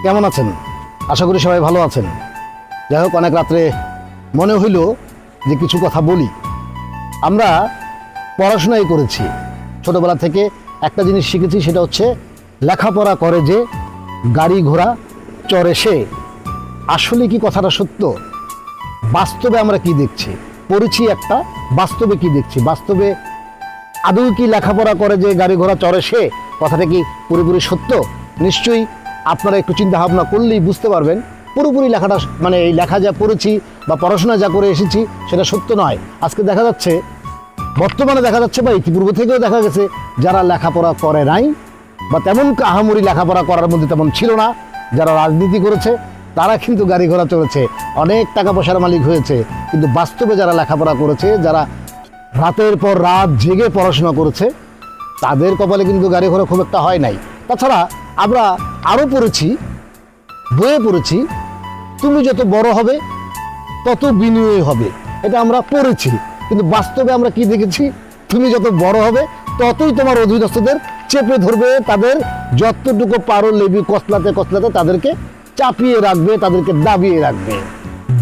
কেমন আছেন? আশা করি সবাই ভালো আছেন। যাই হোক, অনেক রাত্রে মনে হইল যে কিছু কথা বলি। আমরা পড়াশোনাই করেছি, ছোটবেলা থেকে একটা জিনিস শিখেছি, সেটা হচ্ছে লেখাপড়া করে যে গাড়ি ঘোড়া চড়ে সে। আসলে কি কথাটা সত্য? বাস্তবে আমরা কি দেখছি? পড়েছি একটা, বাস্তবে কি দেখছি? বাস্তবে আদৌ কি লেখাপড়া করে যে গাড়ি ঘোড়া চড়ে সে কথাটা কি পুরোপুরি সত্য? নিশ্চয়ই আপনারা একটু চিন্তা ভাবনা করলেই বুঝতে পারবেন পুরোপুরি লেখাটা, মানে এই লেখা যা পড়েছি বা পড়াশোনা যা করে এসেছি সেটা সত্য নয়। আজকে দেখা যাচ্ছে, বর্তমানে দেখা যাচ্ছে বা ইতিপূর্বে থেকেও দেখা গেছে, যারা লেখাপড়া করে নাই বা তেমন আহামরি লেখাপড়া করার মধ্যে তেমন ছিল না, যারা রাজনীতি করেছে তারা কিন্তু গাড়ি ঘোড়া চড়েছে, অনেক টাকা পয়সার মালিক হয়েছে। কিন্তু বাস্তবে যারা লেখাপড়া করেছে, যারা রাতের পর রাত জেগে পড়াশোনা করেছে, তাদের কপালে কিন্তু গাড়ি ঘোড়া খুব একটা হয় নাই। তাছাড়া আমরা আরও পড়েছি, বইয়ে পড়েছি, তুমি যত বড় হবে তত বিনিয়োগ হবে। এটা আমরা পড়েছি, কিন্তু বাস্তবে আমরা কি দেখেছি? তুমি যত বড় হবে ততই তোমার অধীনস্থদের চেপে ধরবে, তাদের যতটুকু পারো লেবি কসলাতে কসলাতে তাদেরকে চাপিয়ে রাখবে, তাদেরকে দাবিয়ে রাখবে।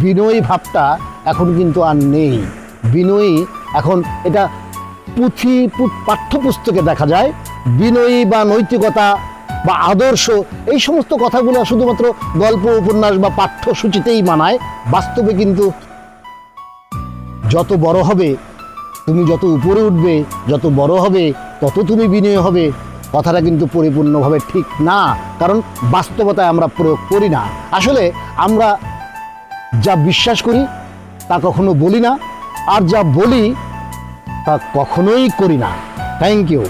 বিনয়ী ভাবটা এখন কিন্তু আর নেই। বিনয়ী এখন এটা পাঠ্যপুস্তকে দেখা যায়। বিনয়ী বা নৈতিকতা বা আদর্শ, এই সমস্ত কথাগুলো শুধুমাত্র গল্প উপন্যাস বা পাঠ্যসূচিতেই মানায়। বাস্তবে কিন্তু যত বড় হবে, তুমি যত উপরে উঠবে, যত বড় হবে তত তুমি বিনয়ী হবে, কথাটা কিন্তু পরিপূর্ণভাবে ঠিক না। কারণ বাস্তবতায় আমরা প্রয়োগ করি না। আসলে আমরা যা বিশ্বাস করি তা কখনো বলি না, আর যা বলি তা কখনোই করি না। Thank you.